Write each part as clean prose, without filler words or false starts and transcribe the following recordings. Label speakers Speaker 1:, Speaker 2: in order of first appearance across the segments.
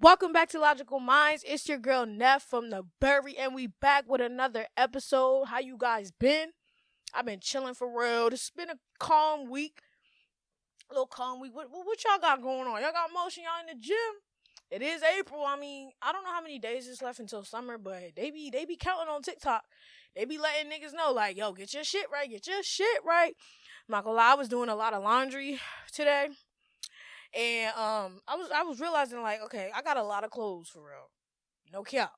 Speaker 1: Welcome back to Logical Minds. It's your girl Neff from the Bury, and we back with another episode. How you guys been? I've been chilling for real. This has been a calm week. A little calm week. What y'all got going on? Y'all got motion? Y'all in the gym? It is April. I mean, I don't know how many days is left until summer, but they be counting on TikTok. They be letting niggas know, like, yo, get your shit right. Get your shit right. I'm not gonna lie, I was doing a lot of laundry today. And I was realizing, like, okay, I got a lot of clothes for real. No cap.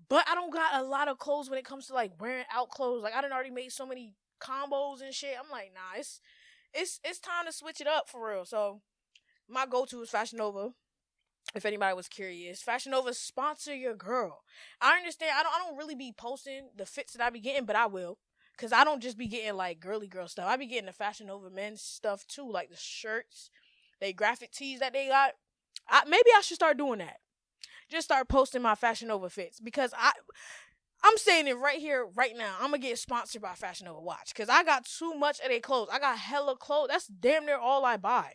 Speaker 1: But I don't got a lot of clothes when it comes to like wearing out clothes. Like I done already made so many combos and shit. I'm like, nah, it's time to switch it up for real. So my go-to is Fashion Nova. If anybody was curious, Fashion Nova sponsor your girl. I understand. I don't really be posting the fits that I be getting, but I will. Cause I don't just be getting like girly girl stuff. I be getting the Fashion Nova men's stuff too, like the shirts, they graphic tees that they got. Maybe I should start doing that. Just start posting my Fashion Nova fits because I'm saying it right here, right now. I'm gonna get sponsored by Fashion Nova. Watch, cause I got too much of their clothes. I got hella clothes. That's damn near all I buy.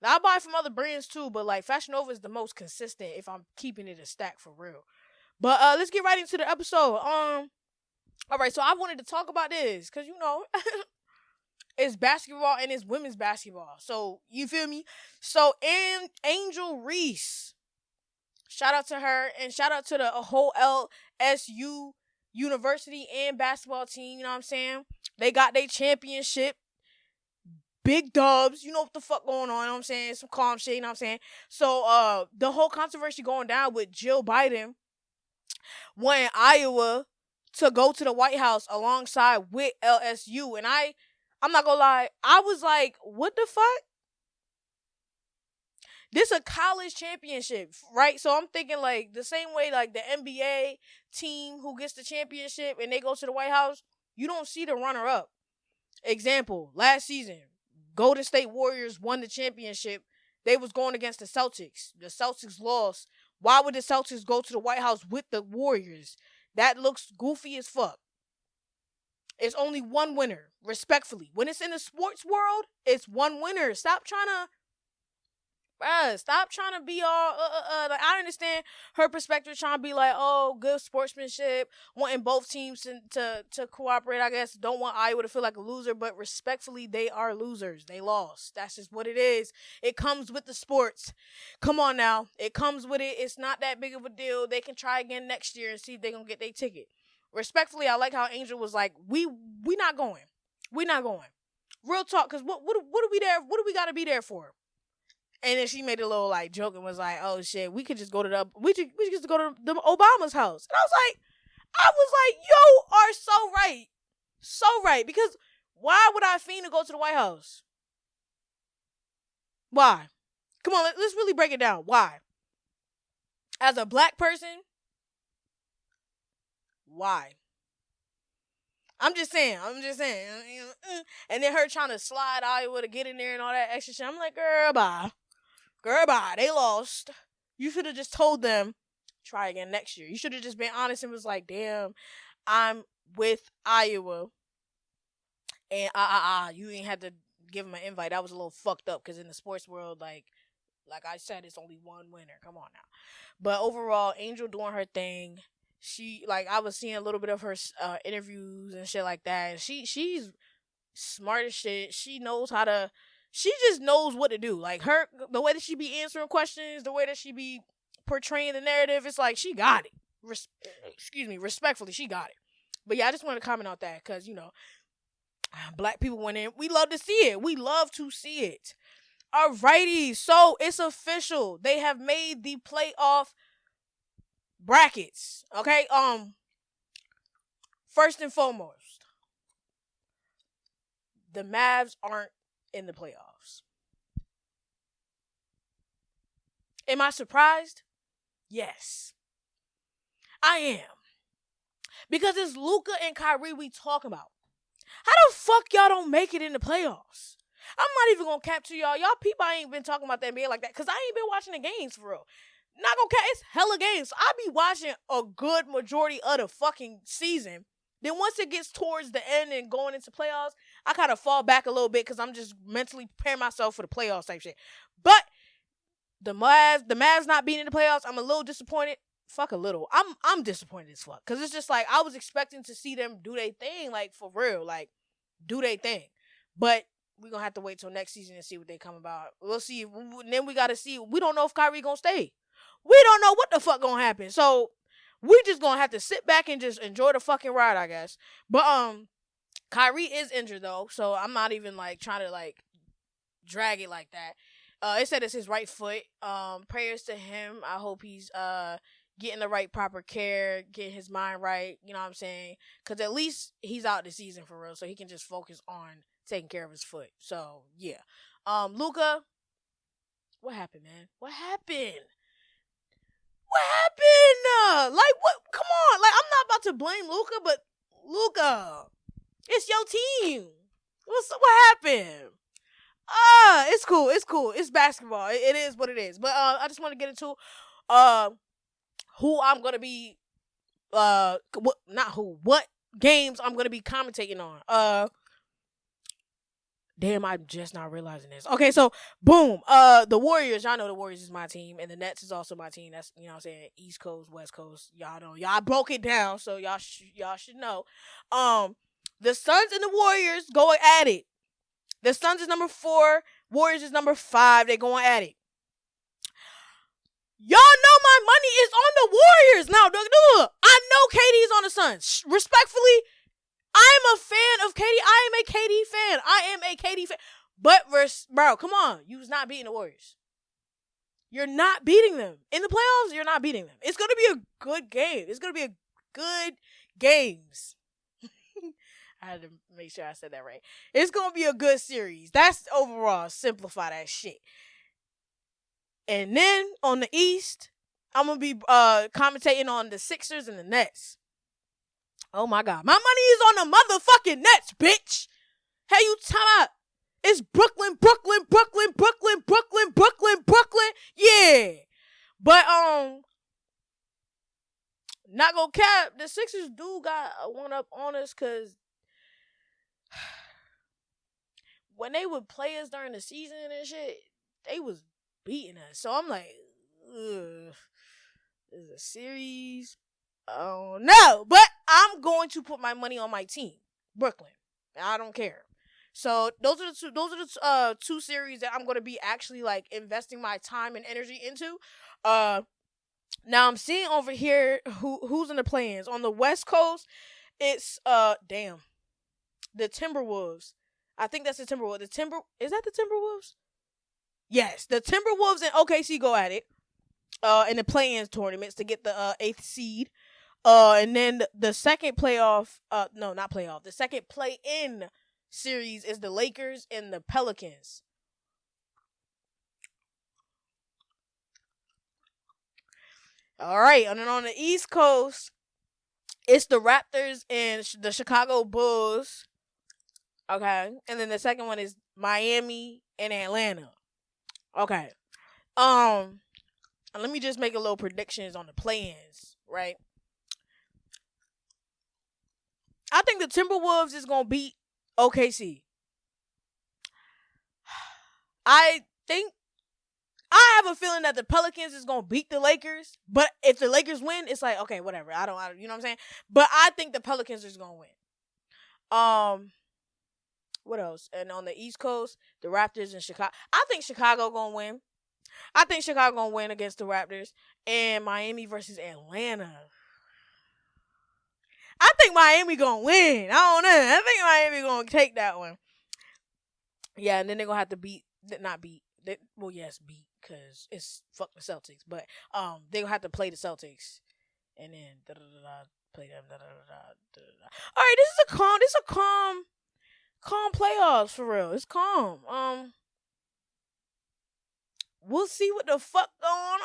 Speaker 1: Now I buy from other brands too, but like Fashion Nova is the most consistent if I'm keeping it a stack for real. But let's get right into the episode. All right, so I wanted to talk about this because it's basketball and it's women's basketball. So, you feel me? So, and Angel Reese, shout out to her and shout out to the whole LSU University and basketball team, you know what I'm saying? They got their championship, big dubs, you know what the fuck going on, you know what I'm saying? Some calm shit, you know what I'm saying? So, the whole controversy going down with Jill Biden wanting Iowa to go to the White House alongside with LSU, and I'm not gonna lie, I was like, what the fuck? This a college championship, right? So I'm thinking like the same way like the NBA team who gets the championship and they go to the White House, you don't see the runner-up. Example, last season, Golden State Warriors won the championship. They was going against the Celtics. The Celtics lost. Why would the Celtics go to the White House with the Warriors? That looks goofy as fuck. It's only one winner, respectfully. When it's in the sports world, it's one winner. Stop trying to be all, like, I understand her perspective, trying to be like, oh, good sportsmanship, wanting both teams to cooperate, I guess. Don't want Iowa to feel like a loser, but respectfully, they are losers. They lost. That's just what it is. It comes with the sports. Come on now. It comes with it. It's not that big of a deal. They can try again next year and see if they're going to get their ticket. Respectfully, I like how Angel was like, we not going. We not going. Real talk, because what are we there? What do we got to be there for? And then she made a little like joke and was like, oh shit, we could just go to we just go to the Obama's house. And I was like, yo are so right. So right. Because why would I fiend to go to the White House? Why? Come on, let's really break it down. Why? As a black person, why? I'm just saying. And then her trying to slide Iowa to get in there and all that extra shit. I'm like, girl, bye. Girl, bye. They lost. You should have just told them, try again next year. You should have just been honest and was like, damn, I'm with Iowa. And you ain't had to give them an invite. That was a little fucked up because in the sports world, like I said, it's only one winner. Come on now. But overall, Angel doing her thing. She, like, I was seeing a little bit of her interviews and shit like that. And she's smart as shit. She just knows what to do. Like, the way that she be answering questions, the way that she be portraying the narrative, it's like, she got it. Respectfully, she got it. But yeah, I just wanted to comment on that because, black people went in. We love to see it. We love to see it. Alrighty, so it's official. They have made the playoff brackets. Okay, first and foremost, the Mavs aren't in the playoffs. Am I surprised? Yes, I am. Because it's Luka and Kyrie we talk about. How the fuck y'all don't make it in the playoffs? I'm not even gonna cap to y'all. Y'all people, I ain't been talking about the NBA like that because I ain't been watching the games for real. Not gonna cap, it's hella games. I be watching a good majority of the fucking season. Then once it gets towards the end and going into playoffs, I kind of fall back a little bit because I'm just mentally preparing myself for the playoffs type shit. But The Mavs not being in the playoffs, I'm a little disappointed. Fuck a little. I'm disappointed as fuck. Cause it's just like I was expecting to see them do their thing, like for real, like do their thing. But we're gonna have to wait till next season and see what they come about. We'll see. And then we gotta see. We don't know if Kyrie gonna stay. We don't know what the fuck gonna happen. So we just gonna have to sit back and just enjoy the fucking ride, I guess. But Kyrie is injured though, so I'm not even like trying to like drag it like that. It said it's his right foot. Prayers to him. I hope he's getting the right proper care, getting his mind right, you know what I'm saying? Because at least he's out this season for real, so he can just focus on taking care of his foot. So, yeah. Luka, what happened, man? What happened? What happened? Like, what? Come on. Like, I'm not about to blame Luka, but Luka, it's your team. What happened? It's cool. It's cool. It's basketball. It is what it is. But I just want to get into who I'm gonna be what games I'm gonna be commentating on. Damn, I'm just not realizing this. Okay, so boom. The Warriors, y'all know the Warriors is my team, and the Nets is also my team. That's, you know what I'm saying, East Coast, West Coast. Y'all know. Y'all broke it down, so y'all should know. The Suns and the Warriors going at it. The Suns is number 4, Warriors is number 5. They going at it. Y'all know my money is on the Warriors. Now, look, I know KD's on the Suns. Respectfully, I am a fan of KD. I am a KD fan. But, bro, come on. You was not beating the Warriors. You're not beating them. In the playoffs, you're not beating them. It's going to be a good game. It's going to be a good games. I had to make sure I said that right. It's going to be a good series. That's overall. Simplify that shit. And then on the East, I'm going to be commentating on the Sixers and the Nets. Oh my God. My money is on the motherfucking Nets, bitch. Hey, you talking about? It's Brooklyn. Yeah. But, not gonna cap, the Sixers do got a one up on us because when they would play us during the season and shit, they was beating us. So I'm like, ugh, this is a series. Oh no, but I'm going to put my money on my team, Brooklyn. I don't care. So those are the two series that I'm going to be actually like investing my time and energy into. Now I'm seeing over here who's in the play-ins. On the West Coast, it's the Timberwolves. I think that's the Timberwolves. Is that the Timberwolves? Yes, the Timberwolves and OKC go at it in the play-in tournaments to get the 8th seed. And then the second the second play-in series is the Lakers and the Pelicans. All right, and then on the East Coast, it's the Raptors and the Chicago Bulls. Okay, and then the second one is Miami and Atlanta. Okay, and let me just make a little predictions on the play-ins, right? I think the Timberwolves is gonna beat OKC. I have a feeling that the Pelicans is gonna beat the Lakers, but if the Lakers win, it's like, okay, whatever. I don't, you know what I'm saying? But I think the Pelicans is gonna win. What else? And on the East Coast, the Raptors and Chicago. I think Chicago gonna win. I think Chicago gonna win against the Raptors. And Miami versus Atlanta. I think Miami gonna win. I don't know. I think Miami gonna take that one. Yeah, and then they're gonna have to beat, because it's fuck the Celtics. But they're gonna have to play the Celtics, and then play them. All right, this is a calm playoffs for real. It's calm. We'll see what the fuck going on.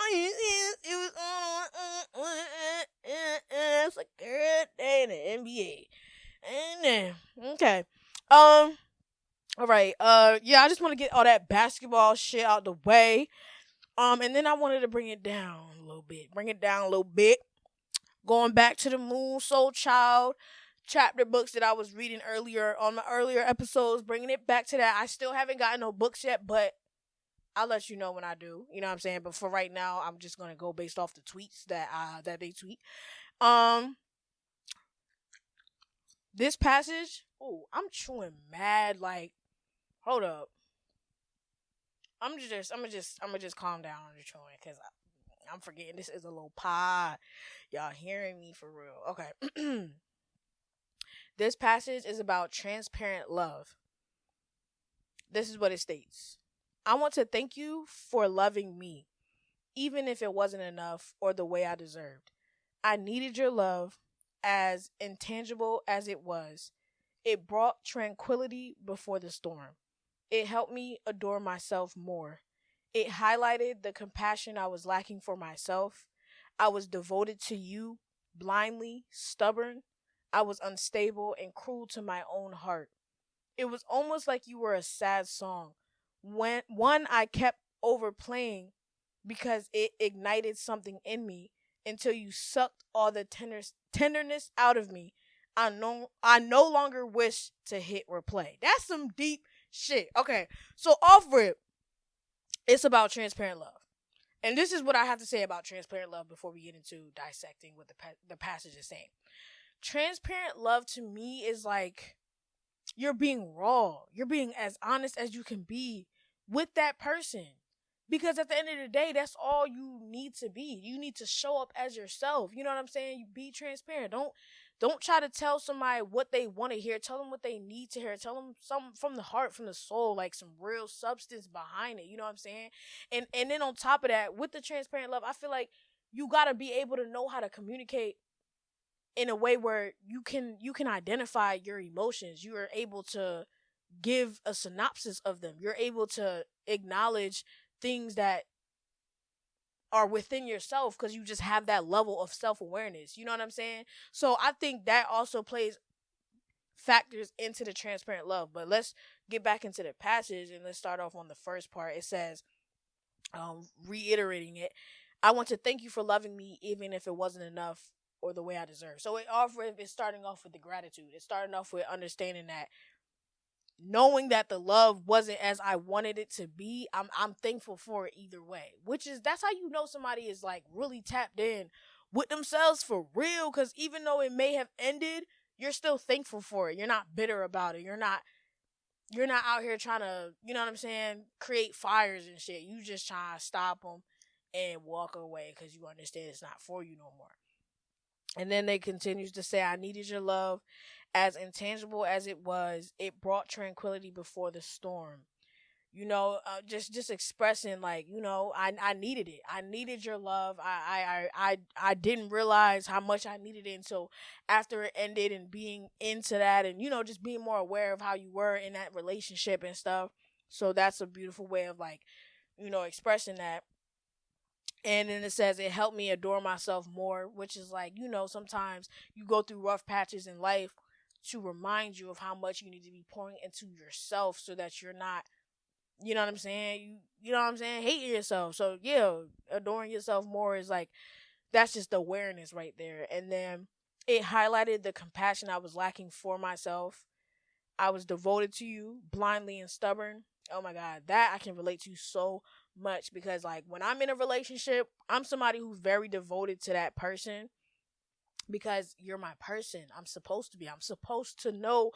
Speaker 1: It's a good day in the NBA. And then, okay. All right. Yeah, I just want to get all that basketball shit out the way. And then I wanted to bring it down a little bit. Going back to the Moon Soul Child chapter books that I was reading earlier on my earlier episodes, bringing it back to that. I still haven't gotten no books yet, but I'll let you know when I do. You know what I'm saying? But for right now, I'm just gonna go based off the tweets that they tweet. Um, this passage. Oh, I'm chewing mad. Like, hold up. I'm gonna just calm down on the chewing because I'm forgetting this is a little pod. Y'all hearing me for real? Okay. This passage is about transparent love. This is what it states. I want to thank you for loving me, even if it wasn't enough or the way I deserved. I needed your love, as intangible as it was. It brought tranquility before the storm. It helped me adore myself more. It highlighted the compassion I was lacking for myself. I was devoted to you, blindly, stubborn. I was unstable and cruel to my own heart. It was almost like you were a sad song. When one I kept overplaying because it ignited something in me until you sucked all the tenderness out of me. I no longer wish to hit replay. That's some deep shit. Okay, so off rip, it's about transparent love. And this is what I have to say about transparent love before we get into dissecting what the passage is saying. Transparent love to me is like you're being raw. You're being as honest as you can be with that person. Because at the end of the day, that's all you need to be. You need to show up as yourself. You know what I'm saying? You be transparent. Don't try to tell somebody what they want to hear. Tell them what they need to hear. Tell them something from the heart, from the soul, like some real substance behind it. You know what I'm saying? And then on top of that, with the transparent love, I feel like you got to be able to know how to communicate in a way where you can identify your emotions. You are able to give a synopsis of them. You're able to acknowledge things that are within yourself because you just have that level of self-awareness. You know what I'm saying? So I think that also plays factors into the transparent love. But let's get back into the passage and let's start off on the first part. It says, reiterating it, I want to thank you for loving me even if it wasn't enough or the way I deserve. So it's starting off with the gratitude. It's starting off with understanding that, knowing that the love wasn't as I wanted it to be, I'm thankful for it either way. That's how you know somebody is like really tapped in with themselves for real. Because even though it may have ended, you're still thankful for it. You're not bitter about it. You're not out here trying to, you know what I'm saying, create fires and shit. You just trying to stop them and walk away because you understand it's not for you no more. And then they continues to say, I needed your love, as intangible as it was. It brought tranquility before the storm. Just expressing like, I needed it. I needed your love. I didn't realize how much I needed it until after it ended, and being into that, and just being more aware of how you were in that relationship and stuff. So that's a beautiful way of like, expressing that. And then it says it helped me adore myself more, which is like, sometimes you go through rough patches in life to remind you of how much you need to be pouring into yourself so that you're not, you know what I'm saying? You know what I'm saying? Hating yourself. So yeah, adoring yourself more is like, that's just the awareness right there. And then it highlighted the compassion I was lacking for myself. I was devoted to you, blindly and stubborn. Oh my God, that I can relate to so much because like when I'm in a relationship, I'm somebody who's very devoted to that person because you're my person. I'm supposed to be. I'm supposed to know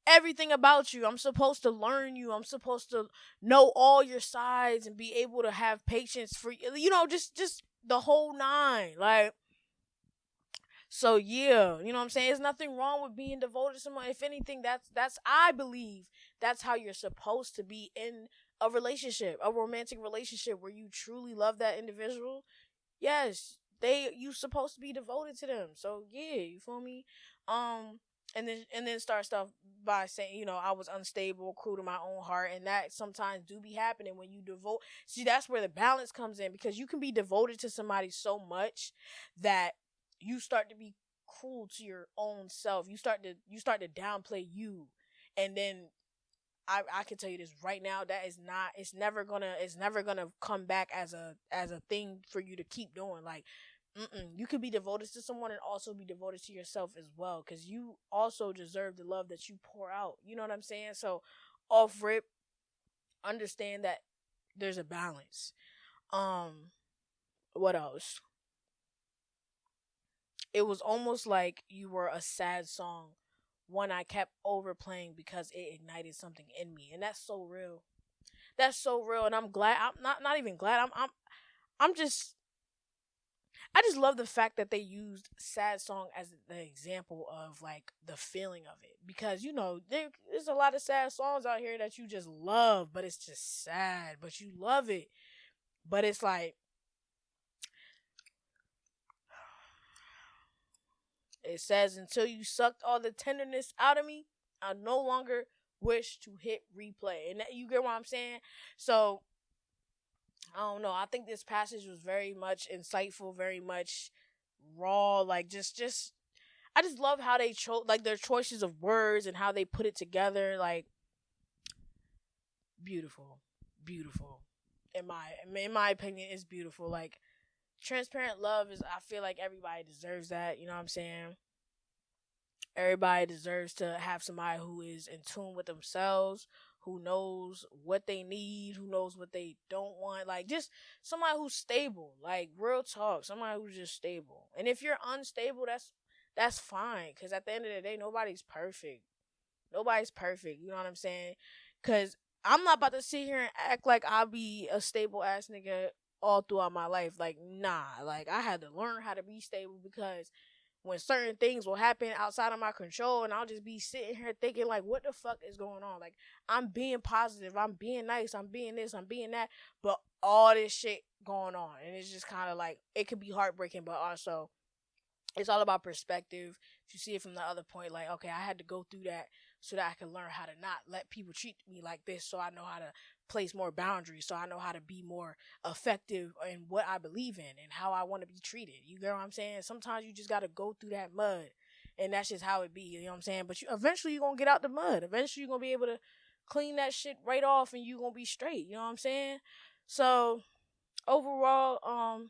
Speaker 1: everything about you. I'm supposed to learn you. I'm supposed to know all your sides and be able to have patience for you. Just the whole nine. Like, so yeah, you know what I'm saying? There's nothing wrong with being devoted to someone. If anything, that's I believe that's how you're supposed to be in a relationship, a romantic relationship where you truly love that individual. Yes, you supposed to be devoted to them. So yeah, you feel me? And then start stuff by saying, I was unstable, cruel to my own heart, and that sometimes do be happening when you devote. See, that's where the balance comes in, because you can be devoted to somebody so much that you start to be cruel to your own self. You start to downplay you, and then I can tell you this right now, that is not, it's never gonna come back as a thing for you to keep doing. Like, you could be devoted to someone and also be devoted to yourself as well, because you also deserve the love that you pour out. You know what I'm saying? So off rip, understand that there's a balance. What else? It was almost like you were a sad song, one I kept overplaying because it ignited something in me, and that's so real. That's so real, and I'm glad. I'm not even glad. I'm just. I just love the fact that they used sad song as the example of like the feeling of it, because there's a lot of sad songs out here that you just love, but it's just sad, but you love it. But it's like, it says, until you sucked all the tenderness out of me, I no longer wish to hit replay. And you get what I'm saying? So, I don't know. I think this passage was very much insightful, very much raw. Like, I just love how they chose, like, their choices of words and how they put it together. Like, beautiful. Beautiful. In my opinion, it's beautiful. Like, transparent love is, I feel like everybody deserves that. You know what I'm saying? Everybody deserves to have somebody who is in tune with themselves, who knows what they need, who knows what they don't want. Like, just somebody who's stable. Like, real talk. Somebody who's just stable. And if you're unstable, that's fine. Because at the end of the day, nobody's perfect. Nobody's perfect. You know what I'm saying? Because I'm not about to sit here and act like I'll be a stable ass nigga all throughout my life. Like, nah. Like, I had to learn how to be stable, because when certain things will happen outside of my control, and I'll just be sitting here thinking, like, what the fuck is going on? Like, I'm being positive, I'm being nice, I'm being this, I'm being that, but all this shit going on. And it's just kind of like, it could be heartbreaking, but also it's all about perspective. If you see it from the other point, like, okay, I had to go through that so that I can learn how to not let people treat me like this, so I know how to place more boundaries, so I know how to be more effective in what I believe in and how I want to be treated. You get what I'm saying? Sometimes you just got to go through that mud, and that's just how it be. You know what I'm saying? But eventually you're going to get out the mud. Eventually you're going to be able to clean that shit right off, and you're going to be straight. You know what I'm saying? So, overall,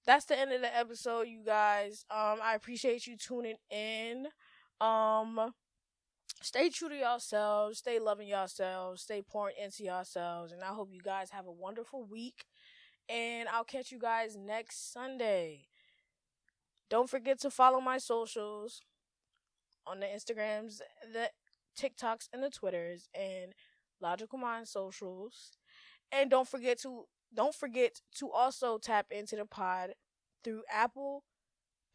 Speaker 1: that's the end of the episode, you guys. I appreciate you tuning in. Stay true to yourselves, stay loving yourselves, stay pouring into yourselves, and I hope you guys have a wonderful week, and I'll catch you guys next Sunday. Don't forget to follow my socials on the Instagrams, the TikToks, and the Twitters, and LogicalMindz socials. And don't forget to also tap into the pod through Apple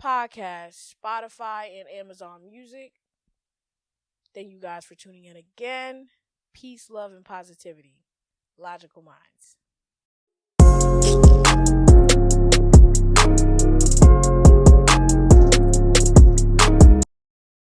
Speaker 1: Podcasts, Spotify, and Amazon Music. Thank you guys for tuning in again. Peace, love, and positivity. Logical Mindz.